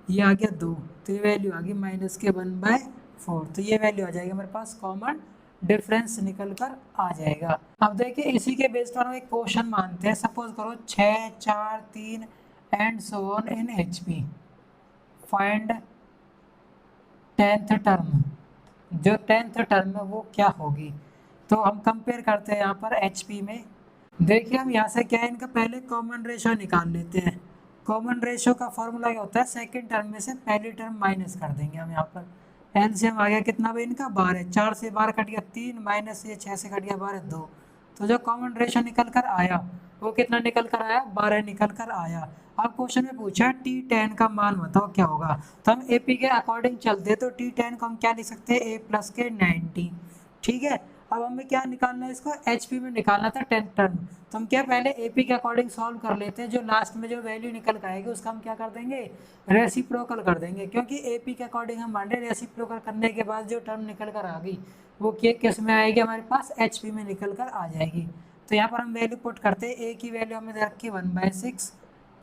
Speaker 1: ये आ गया 2, तो ये वैल्यू आ गई माइनस के 1/4, तो ये वैल्यू आ जाएगी हमारे पास, कॉमन डिफरेंस निकल कर आ जाएगा। अब देखिए इसी के बेस पर हम एक क्वेश्चन मानते हैं, सपोज करो 6 4 3 and so on in HP, find 10th term, जो 10th टर्म है वो क्या होगी। तो हम कंपेयर करते हैं यहाँ पर HP में। देखिए हम यहाँ से क्या है, इनका पहले कॉमन रेशो निकाल लेते हैं। कॉमन रेशो का फॉर्मूला क्या होता है, सेकंड टर्म में से पहली टर्म माइनस कर देंगे हम यहाँ पर। एलसीएम आ गया कितना भाई इनका 12, 4 से 12 कट गया 3, माइनस ये 6 से कट गया 12 2, तो जो कॉमन रेशो निकल कर आया वो कितना निकल कर आया, 12 निकल कर आया। अब क्वेश्चन में पूछा T10 का मान बताओ क्या होगा, तो हम AP के अकॉर्डिंग चलते हैं, तो T10 को हम क्या लिख सकते हैं, A प्लस के 90, ठीक है। अब हमें क्या निकालना है, इसको HP में निकालना था 10th टर्म, तो हम क्या पहले AP के अकॉर्डिंग सॉल्व कर लेते हैं, जो लास्ट में जो वैल्यू निकल कर आएगी उसका हम क्या कर देंगे, रेसिप्रोकल कर देंगे, क्योंकि AP के अकॉर्डिंग हम मान रहे रेसिप्रोकल करने के बाद जो टर्म निकल कर आ गई वो किस में आएगी, हमारे पास HP में निकल कर आ जाएगी। तो यहाँ पर हम वैल्यू पुट करते हैं, A की वैल्यू हमें दे रखी है 1/6,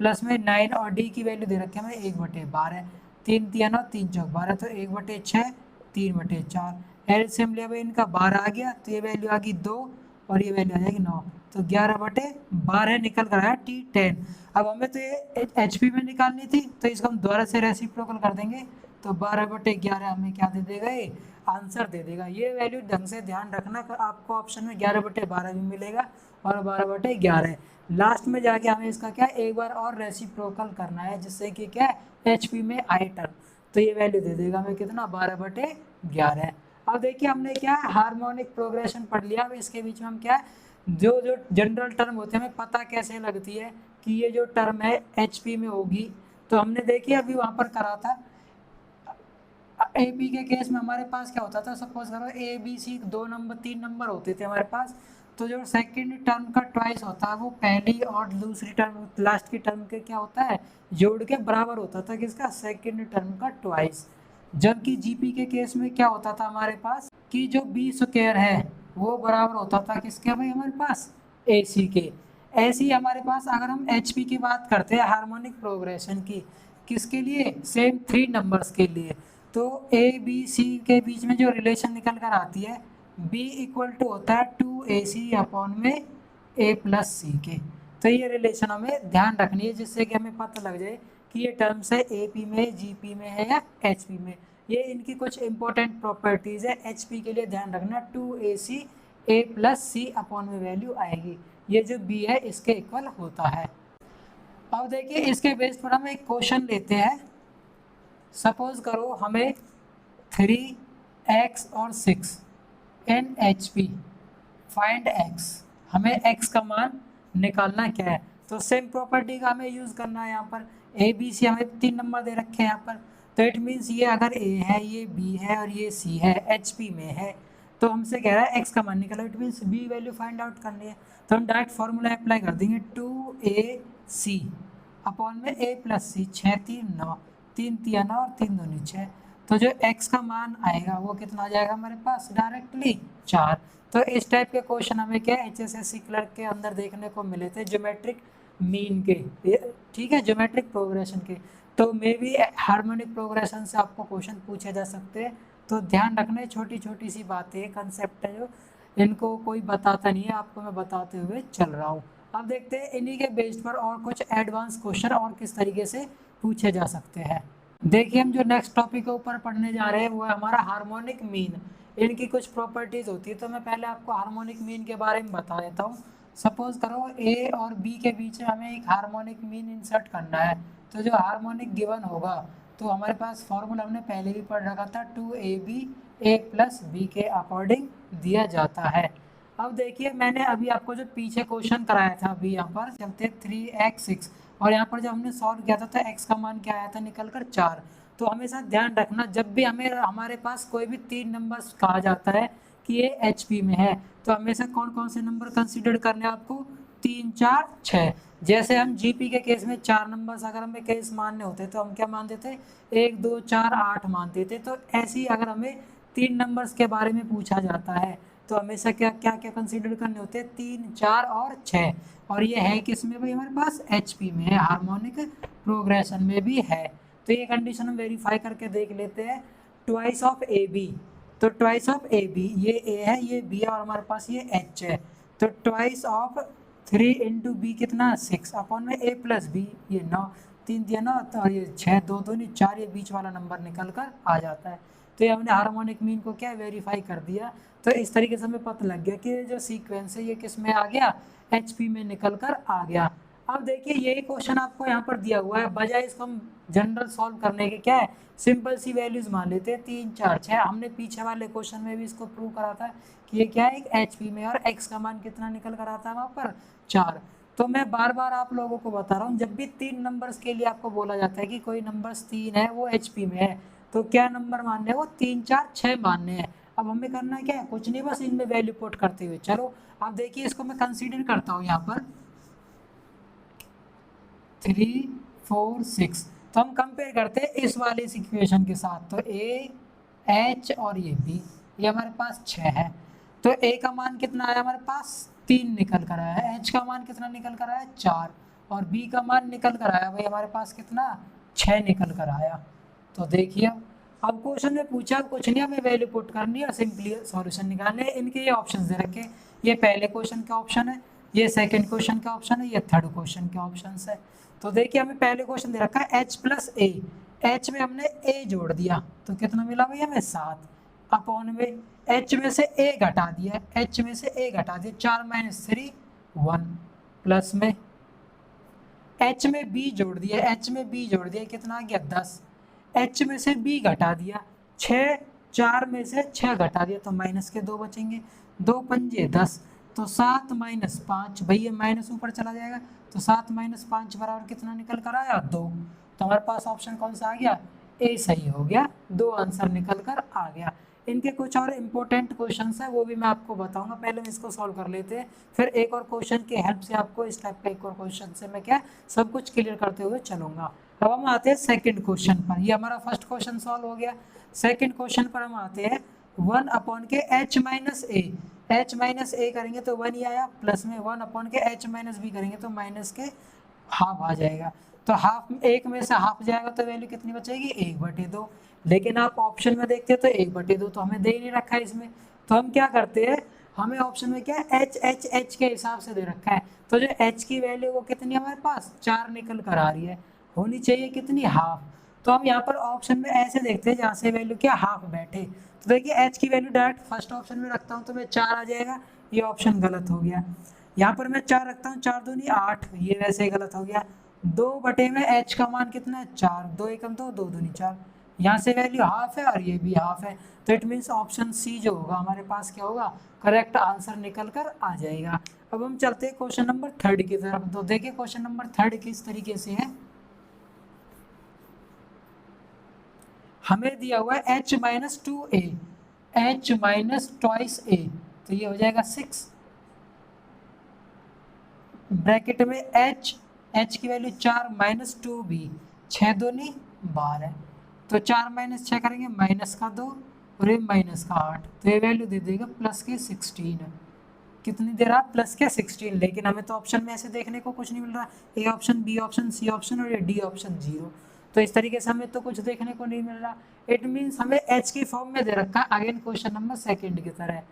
Speaker 1: प्लस में 9 और D की वैल्यू दे रखी है हमें 1/12, 3 3 और 3 चौक 12, तो 1/6 3/4, एलसीएम ले इनका 12 आ गया, तो ये वैल्यू आ गई 2 और ये वैल्यू आ जाएगी 9, तो 11/12 निकल कर आया T10। अब हमें तो ये HP में निकालनी थी, तो इसको हम दोबारा से रेसिप्रोकल कर देंगे, तो 12/11 हमें क्या दे देगा, ये आंसर दे देगा। ये वैल्यू ढंग से ध्यान रखना, आपको ऑप्शन में 11/12 भी मिलेगा और 12/11, लास्ट में जाके हमें इसका क्या एक बार और रेसिप्रोकल करना है, जिससे कि क्या HP में आए टर्म, तो ये वैल्यू दे देगा हमें कितना, 12/11। अब देखिए हमने क्या हार्मोनिक प्रोग्रेशन पढ़ लिया। अब इसके बीच में हम क्या जो जो जनरल टर्म होते हैं हमें पता कैसे लगती है कि ये जो टर्म है HP में होगी, तो हमने देखिए अभी वहाँ पर करा था AP के केस में हमारे पास क्या होता था, सपोज करो ABC 2 नंबर 3 नंबर होते थे हमारे पास, तो जो सेकंड टर्म का ट्वाइस होता है वो पहली और दूसरी टर्म लास्ट की टर्म के क्या होता है, जोड़ के बराबर होता था किसका, सेकंड टर्म का ट्वाइस। जबकि GP के केस में क्या होता था हमारे पास कि जो B स्क्वायर है वो बराबर होता था किसके भाई, हमारे पास AC के। ऐसे ही हमारे पास अगर हम HP की बात करते हैं हार्मोनिक प्रोग्रेशन की, किसके लिए, सेम 3 नंबर्स के लिए, तो ABC के बीच में जो रिलेशन निकल कर आती है B इक्वल टू होता है 2AC अपॉन में A प्लस C के। तो ये रिलेशन हमें ध्यान रखनी है, जिससे कि हमें पता लग जाए कि ये टर्म्स है AP में, GP में है या HP में। ये इनकी कुछ इंपॉर्टेंट प्रॉपर्टीज़ है, HP के लिए ध्यान रखना 2AC A plus C upon में वैल्यू आएगी, ये जो B है इसके इक्वल होता है। अब देखिए इसके बेस पर हम एक क्वेश्चन लेते हैं, सपोज करो हमें 3x और 6 इन HP, फाइंड x, हमें x का मान निकालना क्या है। तो सेम प्रॉपर्टी का हमें यूज़ करना है, यहाँ पर ABC हमें 3 नंबर दे रखे हैं यहाँ पर, तो इट मीन्स ये अगर A है, ये B है और ये C है, HP में है, तो हमसे कह रहा है एक्स का मान निकालो, it means B value find out करनी है। तो हम डायरेक्ट फॉर्मूला अप्लाई कर देंगे 2ac अपॉन में a प्लस सी, 6 3 9, 3 3 9 और 3 2 6। तो जो x का मान आएगा वो कितना आ जाएगा हमारे पास डायरेक्टली 4। तो इस टाइप के क्वेश्चन हमें क्या HSSC क्लर्क के अंदर देखने को मिले थे, ज्योमेट्रिक मीन के, ठीक है, ज्योमेट्रिक प्रोग्रेशन के। तो मे बी हार्मोनिक प्रोग्रेशन से आपको क्वेश्चन पूछे जा सकते हैं। तो ध्यान रखना, छोटी छोटी सी बातें कंसेप्ट है जो इनको कोई बताता नहीं है, आपको मैं बताते हुए चल रहा हूँ। अब देखते हैं इन्हीं के बेस्ड पर और कुछ एडवांस क्वेश्चन और किस तरीके से पूछे जा सकते हैं। देखिए हम जो नेक्स्ट टॉपिक के ऊपर पढ़ने जा रहे हैं वो है हमारा हार्मोनिक मीन। इनकी कुछ प्रॉपर्टीज होती है, तो मैं पहले आपको हार्मोनिक मीन के बारे में बता देता हूँ। सपोज करो ए और बी के बीच में हमें एक हार्मोनिक मीन इंसर्ट करना है। तो जो हार्मोनिक गिवन होगा, तो हमारे पास फॉर्मूला हमने पहले भी पढ़ रखा था, 2ab a प्लस बी के अकॉर्डिंग दिया जाता है। अब देखिए मैंने अभी आपको जो पीछे क्वेश्चन कराया था, अभी यहाँ पर चलते 3x6, और यहाँ पर जब हमने सॉल्व किया था तो x का मान क्या आया था निकल कर 4। तो हमेशा ध्यान रखना, जब भी हमारे पास कोई भी 3 नंबर्स कहा जाता है कि ये HP में है, तो हमेशा कौन कौन से नंबर कंसीडर करने हैं आपको, 3 4 6। जैसे हम GP के केस में 4 नंबर्स अगर हमें केस मानने होते तो हम क्या मानते थे, 1 2 4 8 मानते थे। तो ऐसे ही अगर हमें 3 नंबर्स के बारे में पूछा जाता है तो हमेशा क्या क्या क्या कंसीडर करने होते हैं, 3 4 और 6। और ये है किस में भाई, हमारे पास HP में है, हार्मोनिक प्रोग्रेशन में भी है। तो ये कंडीशन हम वेरीफाई करके देख लेते हैं। ट्वाइस ऑफ AB, तो ट्वाइस ऑफ AB, ये A है, ये B है, और हमारे पास ये H है। तो ट्वाइस ऑफ 3 इंटू बी कितना 6 अपॉन में A प्लस बी, ये 9 3 दिया 9, तो ये 6 2 2 नहीं 4, ये बीच वाला नंबर निकल कर आ जाता है। तो ये हमने हार्मोनिक मीन को क्या वेरीफाई कर दिया। तो इस तरीके से हमें पता लग गया कि जो सीक्वेंस है ये किस में आ गया, HP में निकल कर आ गया। अब देखिए यही क्वेश्चन आपको यहाँ पर दिया हुआ है, बजाय इसको हम जनरल सॉल्व करने के क्या है, सिंपल सी वैल्यूज मान लेते हैं 3 4 6। हमने पीछे वाले क्वेश्चन में भी इसको प्रूव करा था कि ये क्या है, एक HP में, और x का मान कितना निकल कर आता है वहाँ पर 4। तो मैं बार बार आप लोगों को बता रहा हूँ, जब भी 3 नंबर्स के लिए आपको बोला जाता है कि कोई नंबर्स 3 है वो HP में है, तो क्या नंबर मानने हैं, वो 3 4 6 मानने हैं। अब हमें करना क्या है, कुछ नहीं, बस इनमें वैल्यू पुट करते हुए चलो। अब देखिए इसको मैं कंसीडर करता हूँ यहाँ पर 3 4 6। तो हम कंपेयर करते हैं इस वाले इक्वेशन के साथ। तो A H और ये B, ये हमारे पास 6 है। तो A का मान कितना आया हमारे पास, 3 निकल कर आया है। H का मान कितना निकल कर आया, 4। और B का मान निकल कर आया भाई हमारे पास कितना, 6 निकल कर आया। तो देखिए अब क्वेश्चन में पूछा कुछ नहीं, हमें वैल्यू पुट करनी है और सिंपली सॉल्यूशन निकालने हैं। इनके ये ऑप्शंस दे रखे, ये पहले क्वेश्चन का ऑप्शन है, ये सेकंड क्वेश्चन का ऑप्शन है, ये थर्ड क्वेश्चन के ऑप्शन है। तो देखिए हमें पहले क्वेश्चन दे रखा है H प्लस A, H में हमने A जोड़ दिया तो कितना मिला भाई हमें 7, अपॉन में H में से A घटा दिया, H में से A घटा दिया, 4 माइनस 3 1, प्लस में H में B जोड़ दिया, H में B जोड़ दिया, कितना आ गया 10। H में से B घटा दिया, 6, 4 में से 6 घटा दिया तो माइनस के 2 बचेंगे, 2 पंजे 10, तो 7 माइनस 5, भाई ये माइनस ऊपर चला जाएगा, तो 7 माइनस 5 बराबर कितना निकल कर आया 2। तो हमारे पास ऑप्शन कौन सा आ गया, A सही हो गया, 2 आंसर निकल कर आ गया। इनके कुछ और इम्पोर्टेंट क्वेश्चंस है वो भी मैं आपको बताऊंगा, पहले हम इसको सॉल्व कर लेते हैं, फिर एक और क्वेश्चन की हेल्प से आपको इस टाइप का एक और क्वेश्चन से मैं क्या सब कुछ क्लियर करते हुए चलूंगा। अब हम आते हैं सेकंड क्वेश्चन पर, ये हमारा फर्स्ट क्वेश्चन सॉल्व हो गया। सेकंड क्वेश्चन पर हम आते हैं 1 अपॉन के H minus A, H minus A करेंगे तो 1 ही आया, प्लस में 1 अपॉन के H माइनस B करेंगे तो माइनस के हाफ आ जाएगा। तो हाफ, एक में से हाफ जाएगा तो वैल्यू कितनी बचेगी 1/2। लेकिन आप ऑप्शन में देखते हो तो 1/2 तो हमें दे ही नहीं रखा है इसमें। तो हम क्या करते हैं, हमें ऑप्शन में क्या है H के हिसाब से दे रखा है। तो जो H की वैल्यू वो कितनी हमारे पास 4 निकल कर आ रही है, होनी चाहिए कितनी हाफ। तो हम यहाँ पर ऑप्शन में ऐसे देखते हैं जहाँ से वैल्यू क्या हाफ बैठे। तो देखिए H की वैल्यू डायरेक्ट फर्स्ट ऑप्शन में रखता हूँ तो मैं 4 आ जाएगा, ये ऑप्शन गलत हो गया। यहाँ पर मैं 4 रखता हूँ, 4 दूनी 8, ये वैसे ही गलत हो गया। 2 में H का मान कितना है 4, 2 एकम 2, 2 दूनी 4, यहाँ से वैल्यू हाफ है और ये भी हाफ है। तो इट मीन्स ऑप्शन सी जो होगा हमारे पास क्या होगा, करेक्ट आंसर निकल कर आ जाएगा। अब हम चलते हैं क्वेश्चन नंबर 3 की तरफ। तो देखिए क्वेश्चन नंबर 3 किस तरीके से है, हमें दिया हुआ है H minus 2A, h minus twice a, तो ये हो जाएगा 6 ब्रैकेट में h की वैल्यू 4 माइनस 2b, 6 दूनी 12, तो 4 माइनस 6 करेंगे माइनस का 2 और ये माइनस का 8, तो ये वैल्यू दे देगा प्लस के 16। कितनी दे रहा प्लस के 16, लेकिन हमें तो ऑप्शन में ऐसे देखने को कुछ नहीं मिल रहा, A option, B option, C option और ये डी ऑप्शन 0, तो इस तरीके से हमें तो कुछ देखने को नहीं मिल रहा। इट मीन्स हमें एच की फॉर्म में दे रखा है, अगेन क्वेश्चन नंबर सेकंड की तरह।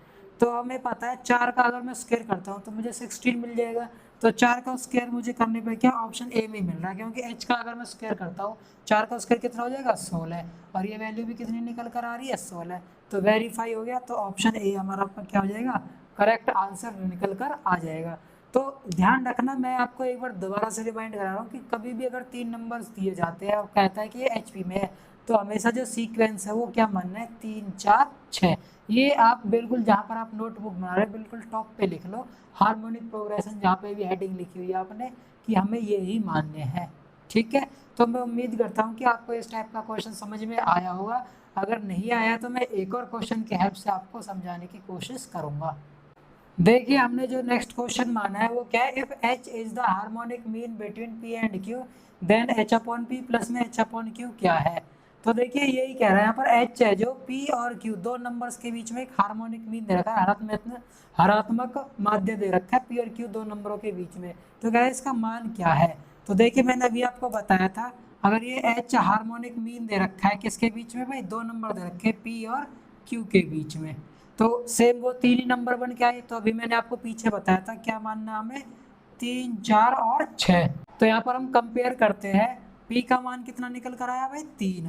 Speaker 1: तो हमें पता है 4 का अगर मैं स्क्वायर करता हूँ तो मुझे 16 मिल जाएगा, तो 4 का स्क्वायर मुझे करने पर क्या ऑप्शन ए में मिल रहा है, क्योंकि एच का अगर मैं स्क्वायर करता हूँ 4 का स्क्वायर कितना हो जाएगा 16, और ये वैल्यू भी कितनी निकल कर आ रही है 16, तो वेरीफाई हो गया, तो ऑप्शन ए हमारा क्या हो जाएगा करेक्ट आंसर निकल कर आ जाएगा। तो ध्यान रखना, मैं आपको एक बार दोबारा से रिमाइंड करा रहा हूँ कि कभी भी अगर 3 नंबर्स दिए जाते हैं और कहता है कि ये एचपी में है, तो हमेशा जो सीक्वेंस है वो क्या मानना है 3 4 6, ये आप बिल्कुल जहाँ पर आप नोटबुक बना रहे हैं बिल्कुल टॉप पे लिख लो, हार्मोनिक प्रोग्रेशन जहाँ पे भी हेडिंग लिखी हुई है आपने कि हमें ये ही मानने हैं, ठीक है। तो मैं उम्मीद करता हूँ कि आपको इस टाइप का क्वेश्चन समझ में आया होगा, अगर नहीं आया तो मैं एक और क्वेश्चन की हेल्प से आपको समझाने की कोशिश करूँगा। देखिए हमने जो नेक्स्ट क्वेश्चन माना है वो क्या है, if h is the harmonic mean between p and q then h upon p plus में h अपॉन q क्या है। तो देखिए यही कह रहा है यहाँ पर h है जो p और q दो नंबर्स के बीच में एक हार्मोनिक मीन दे रखा है, हरात्मक माध्य दे रखा है p और q दो नंबरों के बीच में, तो क्या है इसका मान क्या है। तो देखिए मैंने अभी आपको बताया था, अगर ये h हार्मोनिक मीन दे रखा है किसके बीच में भाई, दो नंबर दे रखे p और q के बीच में, तो सेम वो 3 ही नंबर बन के आए। तो अभी मैंने आपको पीछे बताया था क्या मानना हमें 3 4 और 6, तो यहाँ पर हम कंपेयर करते हैं, p का मान कितना निकल कर आया भाई 3,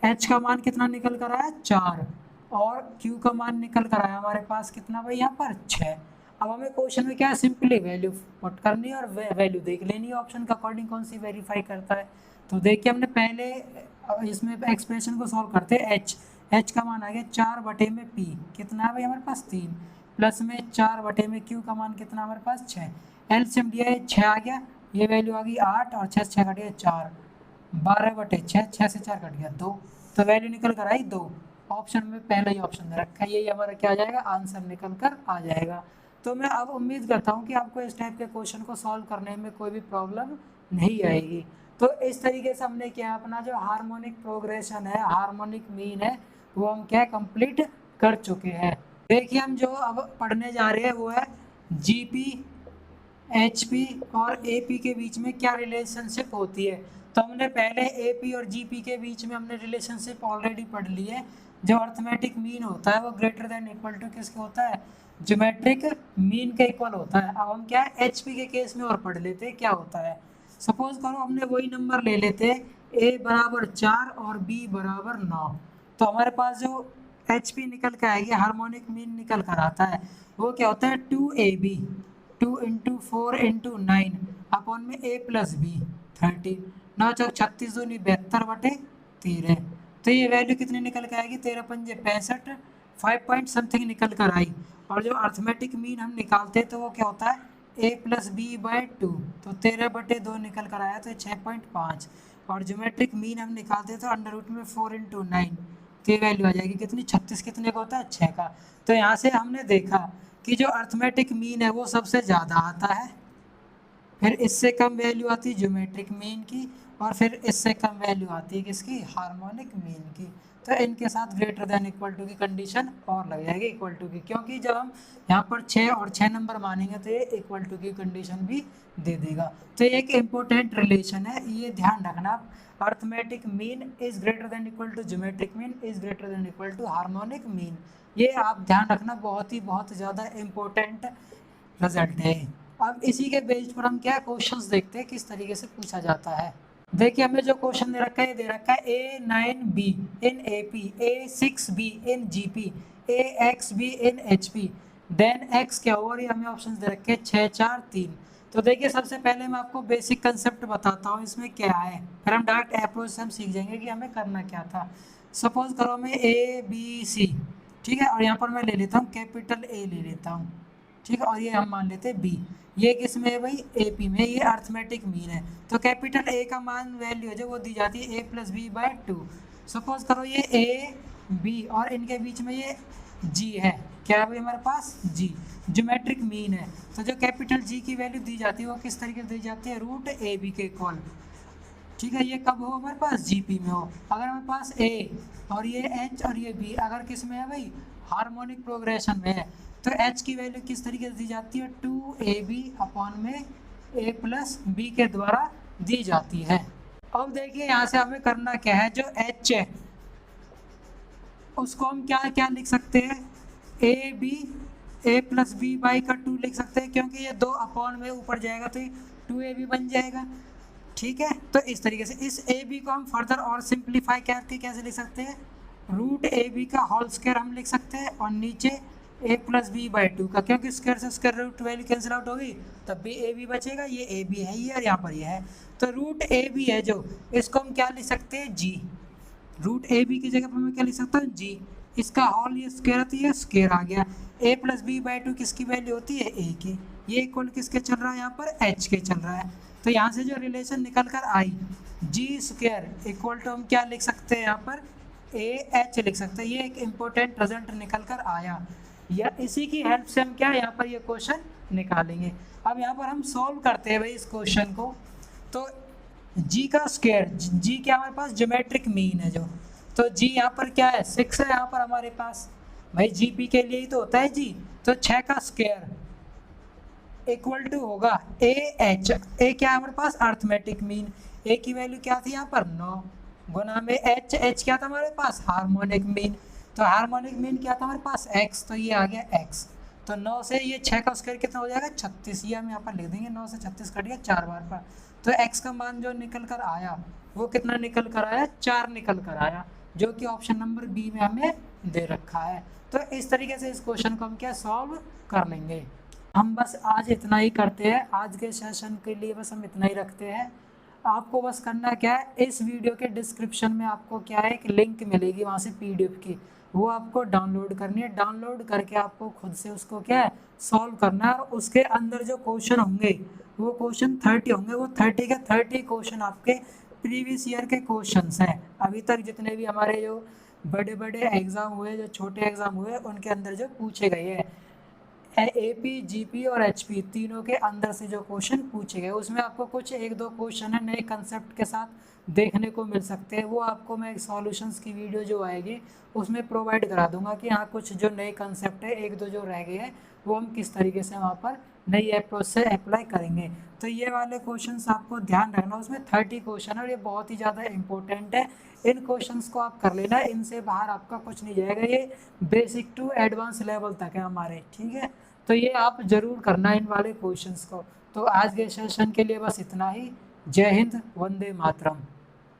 Speaker 1: h का मान कितना निकल कर आया 4 और q का मान निकल कर आया हमारे पास कितना भाई यहाँ पर 6। अब हमें क्वेश्चन में क्या है सिंपली वैल्यू पुट करनी है और वैल्यू देख लेनी है ऑप्शन के अकॉर्डिंग कौन सी वेरीफाई करता है। तो देखिए हमने पहले इसमें एक्सप्रेशन को सॉल्व करते हैं, h का मान आ गया 4 बटे में p कितना है भाई हमारे पास 3 प्लस में 4 बटे में q का मान कितना हमारे पास 6, एलसीएम दिया है 6 आ गया, ये वैल्यू आ गई 8 और 6 6 कट गया 4, 12 बटे 6, 6 से 4 कट गया 2, तो वैल्यू निकल कर आई 2, ऑप्शन में पहला ही ऑप्शन दे रखा है, यही हमारा क्या आ जाएगा आंसर निकल कर आ जाएगा। तो मैं अब उम्मीद करता हूँ कि आपको इस टाइप के क्वेश्चन को सॉल्व करने में कोई भी प्रॉब्लम नहीं आएगी। तो इस तरीके से हमने क्या अपना जो हार्मोनिक प्रोग्रेशन है, हार्मोनिक मीन है, वो हम क्या कंप्लीट कर चुके हैं। देखिए हम जो अब पढ़ने जा रहे हैं वो है जीपी, एचपी और एपी के बीच में क्या रिलेशनशिप होती है। तो हमने पहले एपी और जीपी के बीच में हमने रिलेशनशिप ऑलरेडी पढ़ ली है, जो अर्थमेटिक मीन होता है वो ग्रेटर देन इक्वल टू किसके होता है, ज्योमेट्रिक मीन के इक्वल होता है। अब हम क्या है एचपी के केस में और पढ़ लेते हैं क्या होता है। सपोज करो हमने वही नंबर ले लेते a बराबर 4 और b बराबर 9, तो हमारे पास जो एच पी निकल कर आएगी हार्मोनिक मीन निकल कर आता है वो क्या होता है 2ab, 2 इंटू 4 इंटू 9 अपॉन में a प्लस बी 13, 9 चौक 36 दूनी 72 बटे 13, तो ये वैल्यू कितनी निकल कर आएगी 13 पंजे 65, 5 पॉइंट समथिंग निकल कर आई। और जो अर्थमेटिक मीन हम निकालते हैं तो वो क्या होता है a प्लस बी बाई 2, तो 13 बटे 2 निकल कर आया तो 6.5, और ज्योमेट्रिक मीन हम निकालते हैं तो अंडर रूट में 4 इंटू 9, तो ये वैल्यू आ जाएगी कितनी 36, कितने का होता है 6 का। तो यहाँ से हमने देखा कि जो अर्थमेटिक मीन है वो सबसे ज़्यादा आता है, फिर इससे कम वैल्यू आती है ज्योमेट्रिक मीन की, और फिर इससे कम वैल्यू आती है किसकी हार्मोनिक मीन की। तो इनके साथ ग्रेटर देन इक्वल टू की कंडीशन और लग जाएगी इक्वल टू की, क्योंकि जब हम यहाँ पर 6 और 6 नंबर मानेंगे तो ये इक्वल टू की कंडीशन भी दे देगा। तो ये एक इम्पोर्टेंट रिलेशन है, ये ध्यान रखना, arithmetic mean is greater than equal to geometric mean is greater than equal to harmonic mean, ये आप ध्यान रखना, बहुत ज़्यादा इम्पोर्टेंट रिजल्ट है। अब इसी के बेस पर हम क्या क्वेश्चंस देखते हैं किस तरीके से पूछा जाता है। देखिए हमें जो क्वेश्चन दे रखा है, दे रखा है A9B इन AP, A6B इन GP, AXB इन HP, देन X क्या होगा, और ये हमें ऑप्शन दे रखे हैं 6 4 3। तो देखिए सबसे पहले मैं आपको बेसिक कंसेप्ट बताता हूँ इसमें क्या है, फिर हम डायरेक्ट अप्रोच से हम सीख जाएंगे कि हमें करना क्या था। सपोज करो मैं ABC, ठीक है, और यहाँ पर मैं ले लेता हूँ कैपिटल A ले लेता हूँ, ठीक है, और ये हम मान लेते हैं B, ये किस में है भाई AP में, ये अर्थमेटिक मीन है। तो कैपिटल A का मान वैल्यू है जो वो दी जाती है a plus B by 2। Suppose करो ये A बी और इनके बीच में ये जी है, क्या है भाई हमारे पास जी, ज्योमेट्रिक मीन है। तो जो कैपिटल जी की वैल्यू दी जाती है वो किस तरीके से दी जाती है, रूट ए बी के इक्वल। ठीक है, ये कब हो हमारे पास, जीपी में हो। अगर हमारे पास ए और ये एच और ये बी अगर किस में है भाई, हार्मोनिक प्रोग्रेशन में है, तो एच की वैल्यू किस तरीके से दी जाती है, 2ab अपॉन में a प्लस बी के द्वारा दी जाती है। अब देखिए यहाँ से हमें करना क्या है, जो एच है उसको हम क्या क्या लिख सकते हैं, A B A plus B by का 2 लिख सकते हैं, क्योंकि ये 2 अपॉन में ऊपर जाएगा तो ये 2ab बन जाएगा। ठीक है, तो इस तरीके से इस ए बी को हम फर्दर और सिंप्लीफाई करके कैसे लिख सकते हैं, रूट ए बी का होल स्क्वायर हम लिख सकते हैं और नीचे ए प्लस बी बाई 2 का, क्योंकि स्क्वायर से square root value cancel out होगी, तब भी ए बी बचेगा, ये ए बी है ये और यहाँ पर ये है, तो रूट ए बी है जो, इसको हम क्या लिख सकते हैं, जी। रूट ए बी की जगह पर मैं क्या लिख सकता हूँ, जी। इसका होल ये स्क्वायर होती है, स्क्वायर आ गया। ए प्लस बी बाई 2 किसकी वैल्यू होती है, ए की। ये इक्वल किसके चल रहा है, यहाँ पर एच के चल रहा है। तो यहाँ से जो रिलेशन निकल कर आई, जी स्क्वायर इक्वल टू हम क्या लिख सकते हैं, यहाँ पर ए एच लिख सकते हैं। ये एक इम्पोर्टेंट रिजल्ट निकल कर आया, या इसी की हेल्प से हम क्या यहाँ पर ये क्वेश्चन निकालेंगे। अब यहाँ पर हम सॉल्व करते हैं भाई इस क्वेश्चन को। तो जी का स्क्वायर, जी क्या हमारे पास ज्योमेट्रिक मीन है जो, तो जी यहाँ पर क्या है, 6 है यहाँ पर हमारे पास, भाई जी पी के लिए ही तो होता है जी। तो 6 का स्क्वायर इक्वल टू होगा ए एच, ए क्या है हमारे पास, अर्थमेटिक मीन, ए की वैल्यू क्या थी यहाँ पर 9 गुना में एच, एच क्या था हमारे पास, हार्मोनिक मीन, तो हार्मोनिक मीन क्या था हमारे पास, एक्स, तो ये आ गया एक्स। तो 9 से ये 6 का स्क्वायर कितना हो जाएगा, 36, ये हम यहाँ पर लिख देंगे, 9 से 36 कट गया 4 बार पर। तो x का मान जो निकल कर आया वो कितना निकल कर आया, 4 निकल कर आया, जो कि ऑप्शन नंबर बी में हमें दे रखा है। तो इस तरीके से इस क्वेश्चन को हम क्या सॉल्व कर लेंगे। हम बस आज इतना ही करते हैं, आज के सेशन के लिए बस हम इतना ही रखते हैं। आपको बस करना क्या है, इस वीडियो के डिस्क्रिप्शन में आपको क्या है, एक लिंक मिलेगी वहाँ से पीडीएफ की, वो आपको डाउनलोड करनी है। डाउनलोड करके आपको खुद से उसको क्या है सॉल्व करना है, और उसके अंदर जो क्वेश्चन होंगे वो क्वेश्चन 30 होंगे, वो 30 के 30 क्वेश्चन आपके प्रीवियस ईयर के क्वेश्चंस हैं। अभी तक जितने भी हमारे जो बड़े बड़े एग्ज़ाम हुए, जो छोटे एग्ज़ाम हुए, उनके अंदर जो पूछे गए हैं, एपी, जीपी और एचपी तीनों के अंदर से जो क्वेश्चन पूछे गए, उसमें आपको कुछ 1-2 क्वेश्चन है नए कंसेप्ट के साथ देखने को मिल सकते हैं। वो आपको मैं सॉल्यूशंस की वीडियो जो आएगी उसमें प्रोवाइड करा दूंगा कि हाँ कुछ जो नए कंसेप्ट है 1-2 जो रह गए हैं वो हम किस तरीके से वहाँ पर नई अप्रोच से अप्लाई करेंगे। तो ये वाले क्वेश्चंस आपको ध्यान रखना, उसमें 30 क्वेश्चन है और ये बहुत ही ज़्यादा इंपॉर्टेंट है। इन क्वेश्चंस को आप कर लेना, इनसे बाहर आपका कुछ नहीं जाएगा, ये बेसिक टू एडवांस लेवल तक है हमारे, ठीक है। तो ये आप ज़रूर करना इन वाले क्वेश्चंस को। तो आज के सेशन के लिए बस इतना ही। जय हिंद, वंदे मातरम।